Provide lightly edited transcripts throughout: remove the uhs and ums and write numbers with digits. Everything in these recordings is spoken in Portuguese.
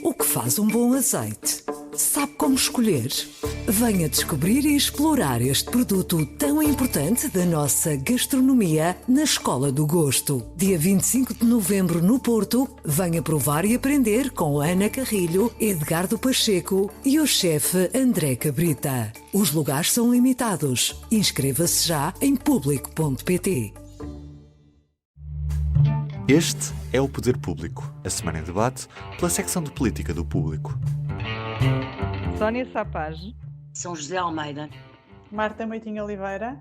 O que faz um bom azeite? Sabe como escolher? Venha descobrir e explorar este produto tão importante da nossa gastronomia na Escola do Gosto. Dia 25 de novembro no Porto, venha provar e aprender com Ana Carrilho, Edgardo Pacheco e o chefe André Cabrita. Os lugares são limitados. Inscreva-se já em público.pt. Este é o Poder Público, a semana em debate pela secção de política do Público. Sónia Sapage, São José Almeida, Marta Moitinho Oliveira.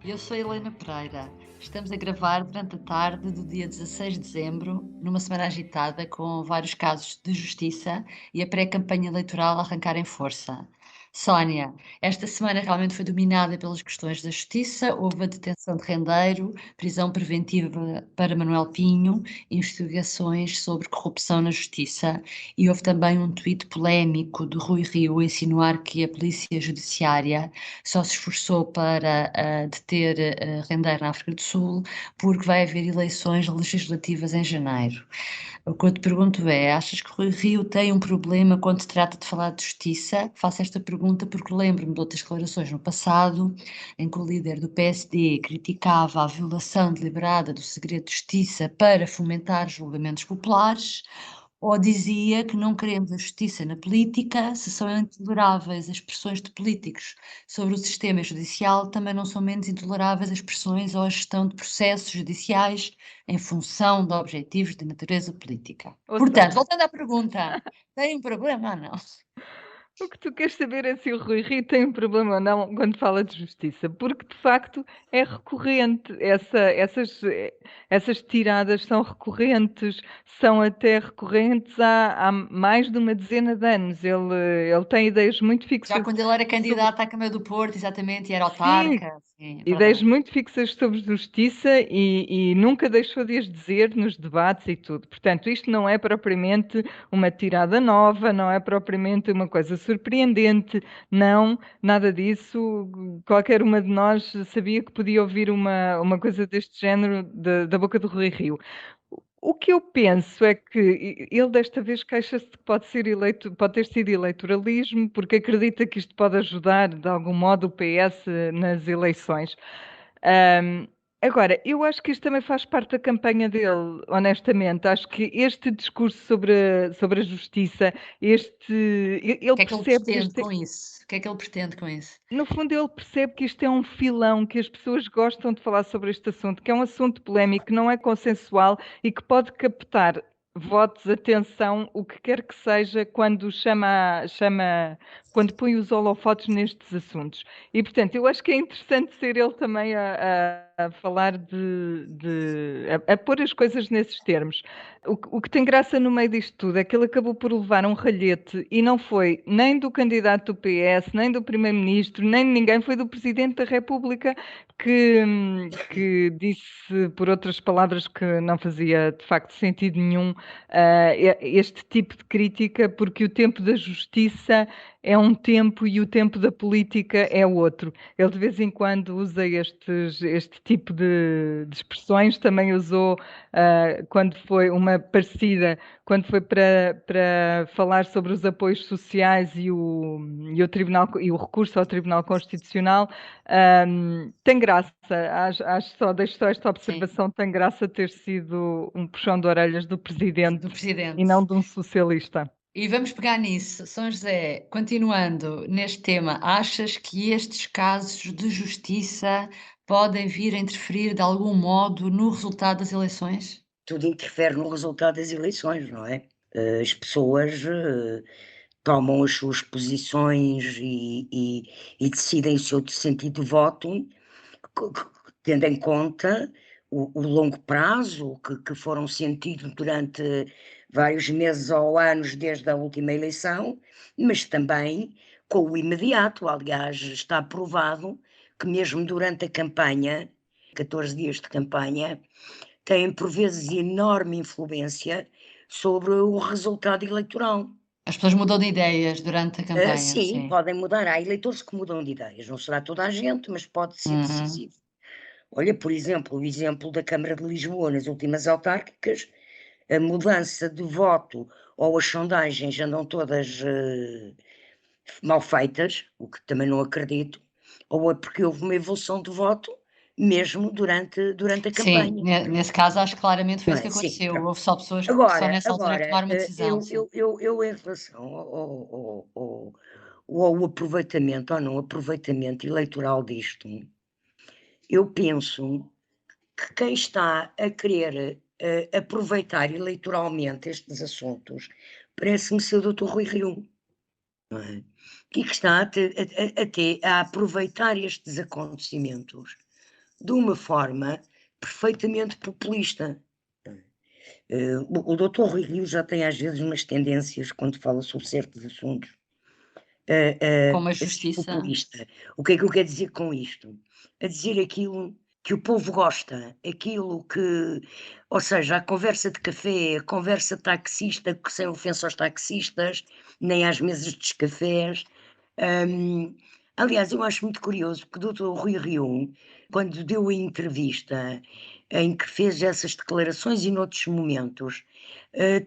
Eu sou Helena Pereira. Estamos a gravar durante a tarde do dia 16 de dezembro, numa semana agitada com vários casos de justiça e a pré-campanha eleitoral a arrancar em força. Sónia, esta semana realmente foi dominada pelas questões da justiça. Houve a detenção de Rendeiro, prisão preventiva para Manuel Pinho, investigações sobre corrupção na justiça e houve também um tweet polémico do Rui Rio a insinuar que a polícia judiciária só se esforçou para deter Rendeiro na África do Sul porque vai haver eleições legislativas em janeiro. O que eu te pergunto é, achas que Rui Rio tem um problema quando se trata de falar de justiça? Faço esta pergunta porque lembro-me de outras declarações no passado em que o líder do PSD criticava a violação deliberada do segredo de justiça para fomentar julgamentos populares, ou dizia que não queremos a justiça na política. Se são intoleráveis as pressões de políticos sobre o sistema judicial, também não são menos intoleráveis as pressões ou a gestão de processos judiciais em função de objetivos de natureza política. Portanto, voltando à pergunta, tem um problema ou não? O que tu queres saber é se o Rui Rio tem um problema ou não quando fala de justiça, porque de facto é recorrente, essas tiradas são recorrentes, são até recorrentes há mais de uma dezena de anos. Ele tem ideias muito fixas. Já quando ele era candidato à Câmara do Porto, exatamente, e era Sim, autarca. Sim, é ideias verdade. muito fixas sobre justiça e nunca deixou de as dizer nos debates e tudo. Portanto, isto não é propriamente uma tirada nova, não é propriamente uma coisa surpreendente, não, nada disso. Qualquer uma de nós sabia que podia ouvir uma coisa deste género da boca do Rui Rio. O que eu penso é que ele desta vez queixa-se de que pode ter sido eleitoralismo, porque acredita que isto pode ajudar de algum modo o PS nas eleições. Agora, eu acho que isto também faz parte da campanha dele, honestamente. Acho que este discurso sobre a justiça, ele O que é que ele percebe que pretende este, com isso? O que é que ele pretende com isso? no fundo, ele percebe que isto é um filão, que as pessoas gostam de falar sobre este assunto, que é um assunto polémico, que não é consensual e que pode captar votos, atenção, o que quer que seja, quando quando põe os holofotes nestes assuntos. E, portanto, eu acho que é interessante ser ele também a falar a pôr as coisas nesses termos. O que tem graça no meio disto tudo é que ele acabou por levar um ralhete e não foi nem do candidato do PS, nem do primeiro-ministro, nem de ninguém, foi do Presidente da República que disse, por outras palavras, que não fazia de facto sentido nenhum este tipo de crítica, porque o tempo da justiça é um tempo e o tempo da política é outro. Ele de vez em quando usa este tipo de expressões, também usou quando foi uma parecida, quando foi para falar sobre os apoios sociais e o Tribunal, e o recurso ao Tribunal Constitucional. Tem graça, deixo só esta observação, tem graça ter sido um puxão de orelhas do Presidente Do Presidente. e não de um socialista. E vamos pegar nisso. São José, continuando neste tema, achas que estes casos de justiça podem vir a interferir de algum modo no resultado das eleições? tudo interfere no resultado das eleições, não é? As pessoas tomam as suas posições e decidem o seu sentido de voto, tendo em conta o longo prazo que foram sentidos durante vários meses ou anos desde a última eleição, mas também com o imediato. Aliás, está provado que mesmo durante a campanha, 14 dias de campanha, têm por vezes enorme influência sobre o resultado eleitoral. As pessoas mudam de ideias durante a campanha, Sim, podem mudar. Há eleitores que mudam de ideias. Não será toda a gente, mas pode ser decisivo. Olha, por exemplo, o exemplo da Câmara de Lisboa nas últimas autárquicas, a mudança de voto ou as sondagens andam todas mal feitas, o que também não acredito, ou é porque houve uma evolução de voto mesmo durante a Sim, campanha. nesse caso acho que claramente foi Não isso que é? Sim, aconteceu. pronto. Houve só pessoas que só nessa altura é que Agora, tomaram uma decisão, sim. eu em relação ao aproveitamento ou não aproveitamento eleitoral disto, eu penso que quem está a querer aproveitar eleitoralmente estes assuntos parece-me ser o Dr. Rui Rio, não é? E que está a aproveitar estes acontecimentos de uma forma perfeitamente populista. O Dr. Rui Rio já tem às vezes umas tendências, quando fala sobre certos assuntos, Como a a ser justiça, populista. O que é que eu quero dizer com isto? A dizer aquilo que o povo gosta, aquilo que, ou seja, a conversa de café, a conversa taxista, que sem ofensa aos taxistas, nem às mesas dos cafés. Aliás, eu acho muito curioso, porque o Dr. Rui Rio, quando deu a entrevista em que fez essas declarações e noutros momentos,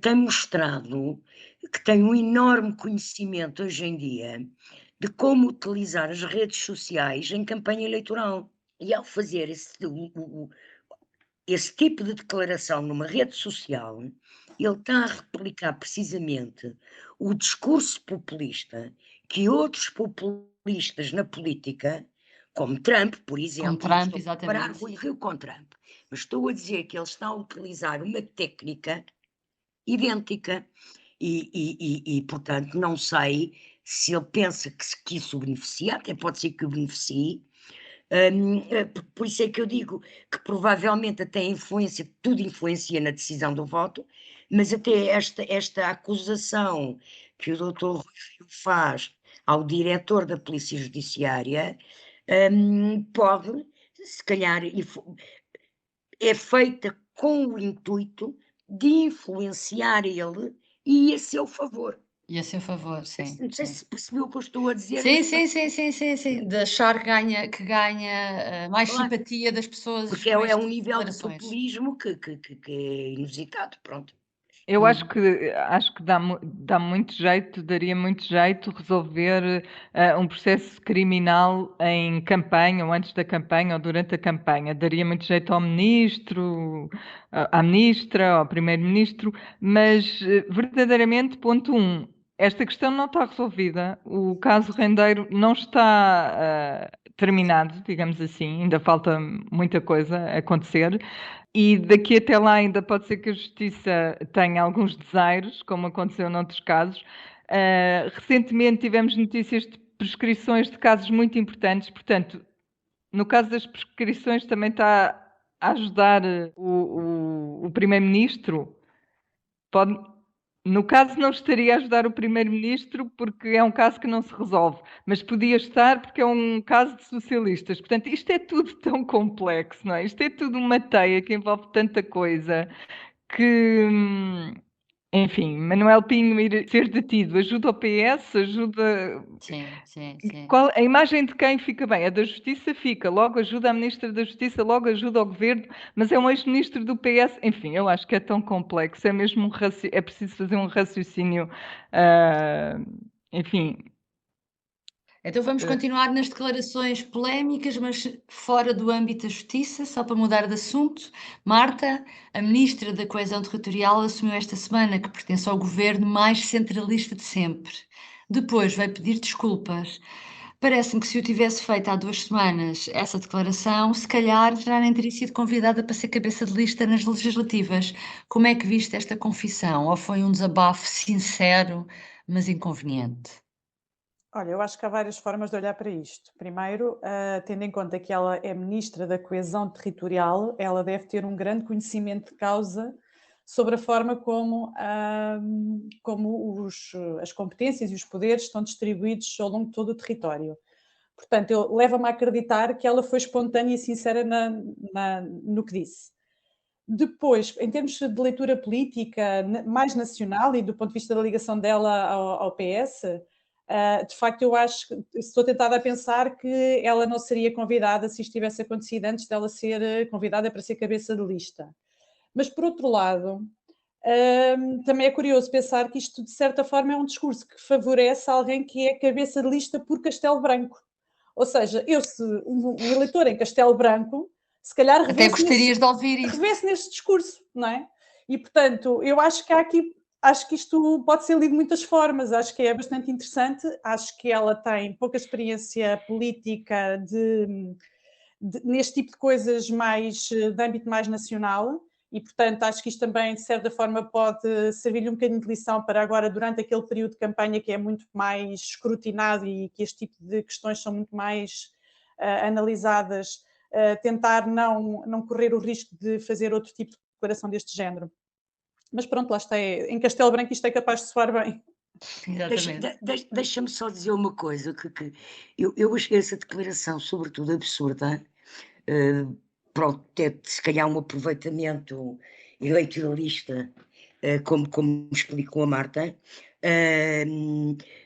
tem mostrado que tem um enorme conhecimento hoje em dia de como utilizar as redes sociais em campanha eleitoral. E ao fazer esse tipo de declaração numa rede social, ele está a replicar precisamente o discurso populista que outros populistas na política, como Trump, por como exemplo, não Trump, estou a comparar exatamente. Rui Rio com Trump, mas estou a dizer que ele está a utilizar uma técnica idêntica portanto, não sei se ele pensa que isso o beneficia, até pode ser que o beneficie. Por isso é que eu digo que provavelmente até tudo influencia na decisão do voto, mas até esta acusação que o doutor Rui Rio faz ao diretor da Polícia Judiciária, pode, se calhar, é feita com o intuito de influenciar ele e a seu favor. E a seu favor, sim, Não sei sim. se percebeu o que eu estou a dizer, Sim, mas sim, sim, sim, sim, sim. De achar que ganha mais claro, simpatia das pessoas porque com é um estas nível de declarações. populismo que é inusitado, pronto. Eu Uhum. acho que dá muito jeito, daria muito jeito resolver um processo criminal em campanha, ou antes da campanha, ou durante a campanha. Daria muito jeito ao ministro, à ministra, ao primeiro-ministro, mas verdadeiramente, ponto um, esta questão não está resolvida. O caso Rendeiro não está terminado, digamos assim, ainda falta muita coisa a acontecer. E daqui até lá ainda pode ser que a justiça tenha alguns desaires, como aconteceu noutros casos. Recentemente tivemos notícias de prescrições de casos muito importantes, portanto, no caso das prescrições também está a ajudar o primeiro-ministro. Pode, no caso, não estaria a ajudar o primeiro-ministro porque é um caso que não se resolve, mas podia estar porque é um caso de socialistas. Portanto, isto é tudo tão complexo, não é? Isto é tudo uma teia que envolve tanta coisa que, enfim, Manuel Pinho ir ser detido ajuda o PS, ajuda. Sim, sim, sim. A imagem de quem fica bem? A da Justiça fica, logo ajuda a Ministra da Justiça, logo ajuda ao Governo, mas é um ex-ministro do PS. Enfim, eu acho que é tão complexo, é mesmo é preciso fazer um raciocínio, ah, enfim. Então vamos continuar nas declarações polémicas, mas fora do âmbito da justiça, só para mudar de assunto. Marta, a Ministra da Coesão Territorial, assumiu esta semana que pertence ao governo mais centralista de sempre. Depois vai pedir desculpas. Parece-me que se eu tivesse feito há 2 semanas essa declaração, se calhar já nem teria sido convidada para ser cabeça de lista nas legislativas. Como é que viste esta confissão? Ou foi um desabafo sincero, mas inconveniente? Olha, eu acho que há várias formas de olhar para isto. Primeiro, tendo em conta que ela é Ministra da Coesão Territorial, ela deve ter um grande conhecimento de causa sobre a forma como as competências e os poderes estão distribuídos ao longo de todo o território. Portanto, leva-me a acreditar que ela foi espontânea e sincera no que disse. Depois, em termos de leitura política mais nacional e do ponto de vista da ligação dela ao PS, de facto, eu acho que estou tentada a pensar que ela não seria convidada se isto tivesse acontecido antes dela ser convidada para ser cabeça de lista. Mas, por outro lado, Também é curioso pensar que isto, de certa forma, é um discurso que favorece alguém que é cabeça de lista por Castelo Branco. Ou seja, se um eleitor em Castelo Branco, se calhar Até gostarias de ouvir isto. revê-se neste discurso, não é? E, portanto, eu acho que acho que isto pode ser lido de muitas formas, acho que é bastante interessante, acho que ela tem pouca experiência política neste tipo de coisas mais de âmbito mais nacional e, portanto, acho que isto também, de certa forma, pode servir-lhe um bocadinho de lição para agora, durante aquele período de campanha que é muito mais escrutinado e que este tipo de questões são muito mais analisadas, tentar não correr o risco de fazer outro tipo de declaração deste género. Mas pronto, lá está, em Castelo Branco isto é capaz de soar bem. Exatamente. Deixa-me só dizer uma coisa, que eu achei essa declaração, sobretudo, absurda. Pronto, se calhar um aproveitamento eleitoralista, como explicou a Marta,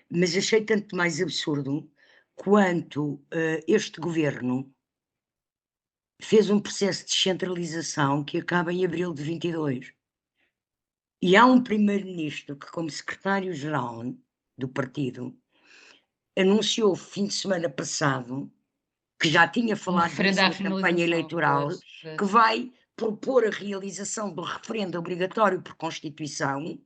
mas achei tanto mais absurdo quanto este governo fez um processo de descentralização que acaba em abril de 22. E há um primeiro-ministro que, como secretário-geral do partido, anunciou fim de semana passado, que já tinha falado disso na campanha eleitoral, que vai propor a realização do referendo obrigatório por Constituição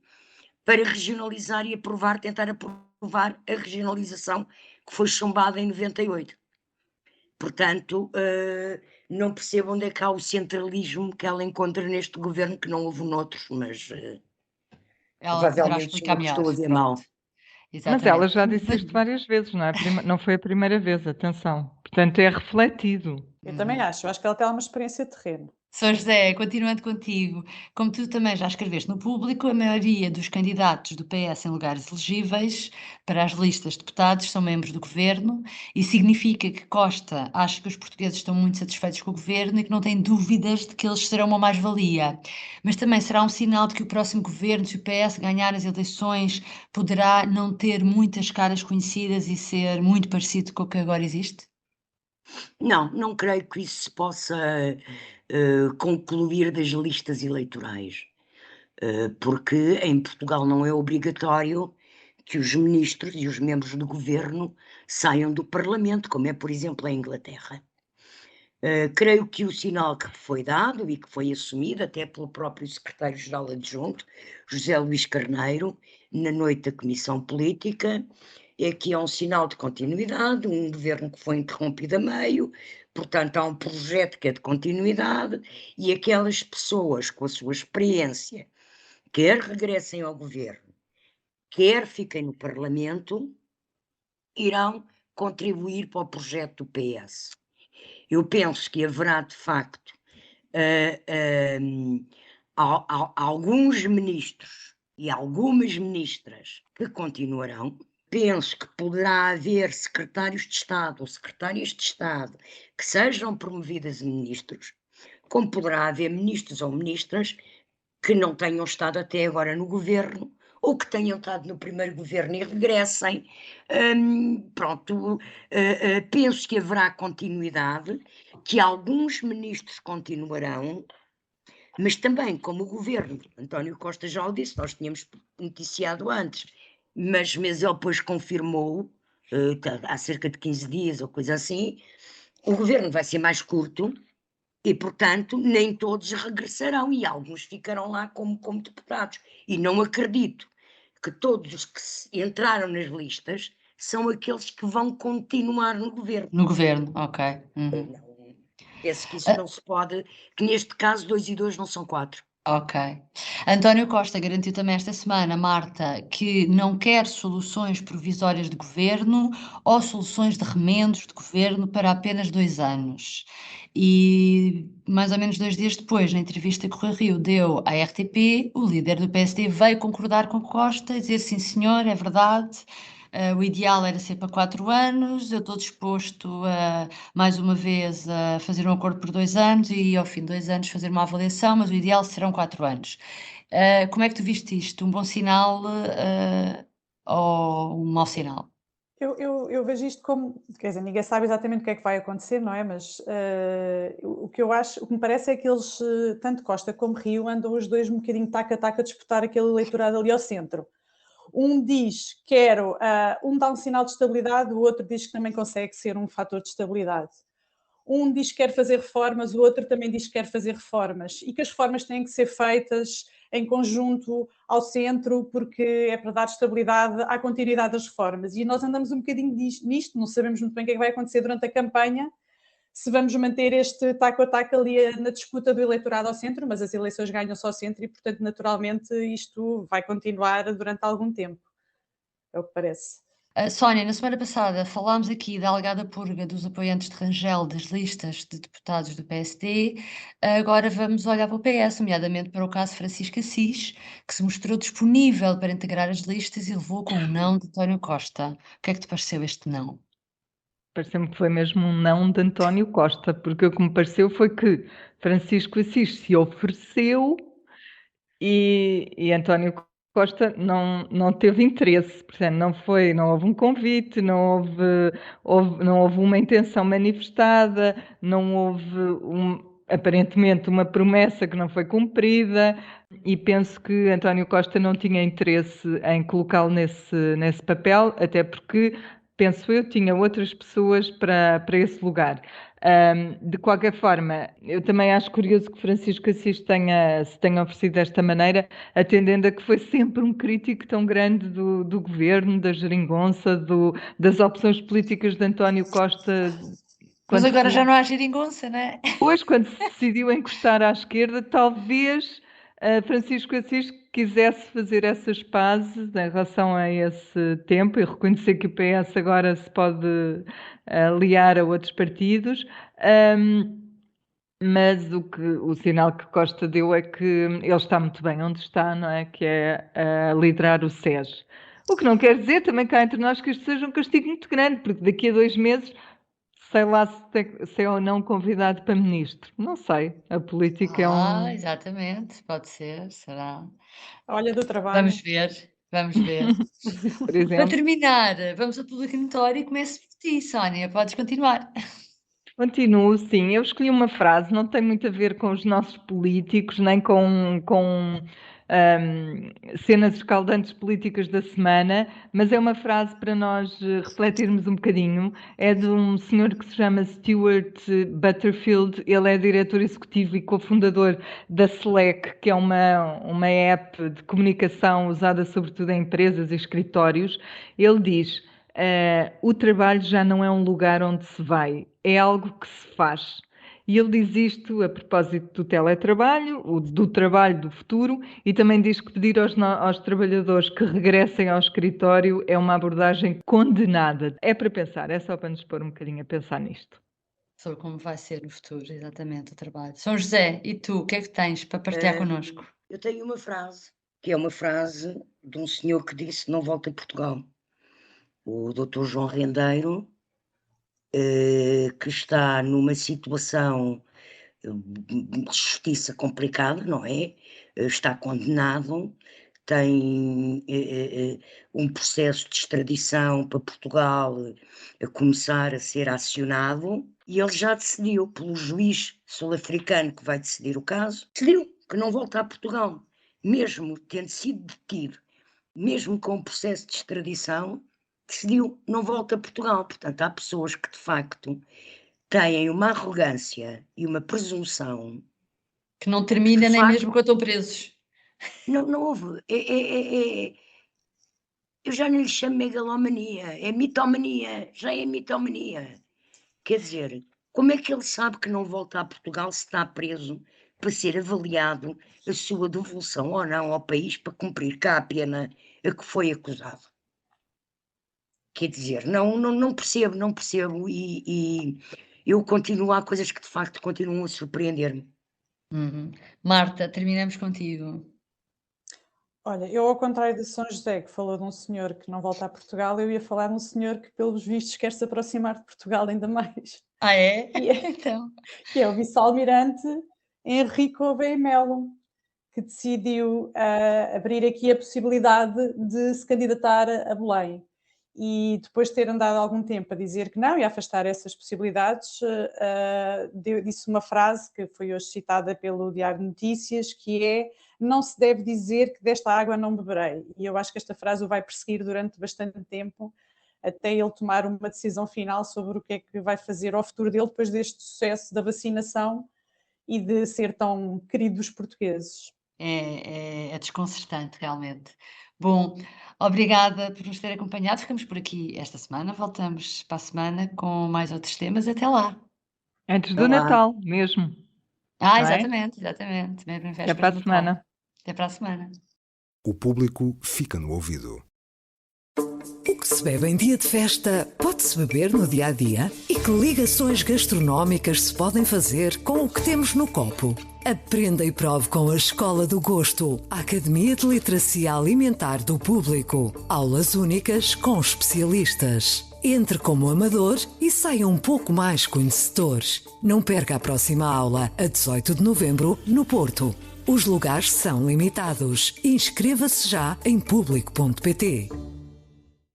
para regionalizar e tentar aprovar a regionalização que foi chumbada em 98. Portanto, não percebo onde é que há o centralismo que ela encontra neste governo, que não houve noutros, mas ela poderá explicar melhor. Estou a dizer mal. Mas ela já disse isto várias vezes, não foi a primeira vez, atenção. Portanto, é refletido. Eu também acho que ela tem uma experiência de terreno. São José, continuando contigo, como tu também já escreveste no Público, a maioria dos candidatos do PS em lugares elegíveis para as listas de deputados são membros do governo e significa que Costa acha que os portugueses estão muito satisfeitos com o governo e que não tem dúvidas de que eles serão uma mais-valia. Mas também será um sinal de que o próximo governo, se o PS ganhar as eleições, poderá não ter muitas caras conhecidas e ser muito parecido com o que agora existe? Não creio que isso se possa concluir das listas eleitorais, porque em Portugal não é obrigatório que os ministros e os membros do governo saiam do Parlamento, como é, por exemplo, a Inglaterra. Creio que o sinal que foi dado e que foi assumido até pelo próprio secretário-geral adjunto, José Luís Carneiro, na noite da Comissão Política, é que é um sinal de continuidade, um governo que foi interrompido a meio, portanto há um projeto que é de continuidade e aquelas pessoas com a sua experiência, quer regressem ao governo, quer fiquem no Parlamento, irão contribuir para o projeto do PS. Eu penso que haverá, de facto, alguns ministros e algumas ministras que continuarão. Penso que poderá haver secretários de Estado ou secretárias de Estado que sejam promovidas a ministros, como poderá haver ministros ou ministras que não tenham estado até agora no governo ou que tenham estado no primeiro governo e regressem. Penso que haverá continuidade, que alguns ministros continuarão, mas também, como o governo, António Costa já o disse, nós tínhamos noticiado antes, mas ele depois confirmou, há cerca de 15 dias ou coisa assim, o governo vai ser mais curto e, portanto, nem todos regressarão e alguns ficarão lá como deputados. E não acredito que todos os que entraram nas listas são aqueles que vão continuar no governo. No governo, ok. Não, penso que isso não se pode, que neste caso 2 e 2 não são 4. Ok. António Costa garantiu também esta semana, Marta, que não quer soluções provisórias de governo ou soluções de remendos de governo para apenas 2 anos. E mais ou menos 2 dias depois, na entrevista que o Rui Rio deu à RTP, o líder do PSD veio concordar com Costa e dizer sim senhor, é verdade, o ideal era ser para 4 anos, eu estou disposto mais uma vez a fazer um acordo por 2 anos e ao fim de 2 anos fazer uma avaliação, mas o ideal serão 4 anos. Como é que tu viste isto? Um bom sinal ou um mau sinal? Eu vejo isto como, quer dizer, ninguém sabe exatamente o que é que vai acontecer, não é? Mas o que eu acho, o que me parece é que eles, tanto Costa como Rio, andam os dois um bocadinho taca a taca a disputar aquele eleitorado ali ao centro. Um diz quero, um dá um sinal de estabilidade, o outro diz que também consegue ser um fator de estabilidade. Um diz que quer fazer reformas, o outro também diz que quer fazer reformas e que as reformas têm que ser feitas em conjunto ao centro, porque é para dar estabilidade à continuidade das reformas. E nós andamos um bocadinho nisto, não sabemos muito bem o que é que vai acontecer durante a campanha, se vamos manter este taco a taco ali na disputa do eleitorado ao centro, mas as eleições ganham-se ao centro e, portanto, naturalmente, isto vai continuar durante algum tempo. É o que parece. Sónia, na semana passada falámos aqui da alegada purga dos apoiantes de Rangel das listas de deputados do PSD. Agora vamos olhar para o PS, nomeadamente para o caso Francisco Assis, que se mostrou disponível para integrar as listas e levou com o não de António Costa. O que é que te pareceu este não? Pareceu-me que foi mesmo um não de António Costa, porque o que me pareceu foi que Francisco Assis se ofereceu e António Costa não teve interesse, portanto, não houve um convite, não houve uma intenção manifestada, não houve aparentemente uma promessa que não foi cumprida, e penso que António Costa não tinha interesse em colocá-lo nesse papel, até porque, penso eu, tinha outras pessoas para esse lugar. De qualquer forma, eu também acho curioso que Francisco Assis se tenha oferecido desta maneira, atendendo a que foi sempre um crítico tão grande do governo, da geringonça, das opções políticas de António Costa. Mas agora já não há geringonça, não é? Depois, quando se decidiu encostar à esquerda, talvez Francisco Assis quisesse fazer essas pazes em relação a esse tempo e reconhecer que o PS agora se pode aliar a outros partidos. Mas o sinal que Costa deu é que ele está muito bem onde está, não é? Que é a liderar o SES. O que não quer dizer também cá entre nós que isto seja um castigo muito grande, porque daqui a 2 meses, sei lá se é ou não convidado para ministro. Não sei. A política é um. Exatamente, pode ser, será. Olha, do trabalho. Vamos ver, vamos ver. Por Para exemplo. terminar, vamos ao público notório e começo por ti, Sónia, podes continuar. Continuo, sim. Eu escolhi uma frase, não tem muito a ver com os nossos políticos, nem com cenas escaldantes políticas da semana, mas é uma frase para nós refletirmos um bocadinho. É de um senhor que se chama Stuart Butterfield. Ele é diretor executivo e cofundador da Slack, que é uma app de comunicação usada sobretudo em empresas e escritórios. Ele diz: o trabalho já não é um lugar onde se vai, é algo que se faz. E ele diz isto a propósito do teletrabalho, do trabalho do futuro, e também diz que pedir aos trabalhadores que regressem ao escritório é uma abordagem condenada. É para pensar, é só para nos pôr um bocadinho a pensar nisto. Sobre como vai ser no futuro, exatamente, o trabalho. São José, e tu, o que é que tens para partilhar connosco? Eu tenho uma frase, que é uma frase de um senhor que disse não volta a Portugal. O Dr. João Rendeiro, que está numa situação de justiça complicada, não é? Está condenado, tem um processo de extradição para Portugal a começar a ser acionado, e ele já decidiu, pelo juiz sul-africano que vai decidir o caso, decidiu que não volta a Portugal, mesmo tendo sido detido, mesmo com o processo de extradição, decidiu não volta a Portugal. Portanto, há pessoas que de facto têm uma arrogância e uma presunção que não termina nem facto, mesmo quando estão presos. Não houve. Eu já não lhe chamo megalomania, é mitomania, já é mitomania. Quer dizer, como é que ele sabe que não volta a Portugal se está preso para ser avaliado a sua devolução ou não ao país para cumprir cá a pena a que foi acusado? Quer dizer, não percebo e eu continuo, há coisas que de facto continuam a surpreender-me. Marta, terminamos contigo. Olha, eu ao contrário de São José, que falou de um senhor que não volta a Portugal, eu ia falar de um senhor que, pelos vistos, quer se aproximar de Portugal ainda mais. Ah, é? Então. Que é o vice-almirante Henrique Gouveia Melo, que decidiu abrir aqui a possibilidade de se candidatar a Belém. e depois de ter andado algum tempo a dizer que não e a afastar essas possibilidades, disse uma frase que foi hoje citada pelo Diário de Notícias, que é: não se deve dizer que desta água não beberei. E eu acho que esta frase o vai perseguir durante bastante tempo, até ele tomar uma decisão final sobre o que é que vai fazer ao futuro dele depois deste sucesso da vacinação e de ser tão querido dos portugueses. É desconcertante, realmente. Bom, obrigada por nos ter acompanhado. Ficamos por aqui esta semana. Voltamos para a semana com mais outros temas. Até lá. Antes do Olá. Natal mesmo. Ah, Não é? exatamente. Mesmo em Até vésperas para a de Natal. semana. Até para a semana. O público fica no ouvido. O que se bebe em dia de festa pode-se beber no dia a dia? E que ligações gastronómicas se podem fazer com o que temos no copo? Aprenda e prove com a Escola do Gosto, a Academia de Literacia Alimentar do Público. Aulas únicas com especialistas. Entre como amador e saia um pouco mais conhecedor. Não perca a próxima aula, a 18 de novembro, no Porto. Os lugares são limitados. Inscreva-se já em público.pt.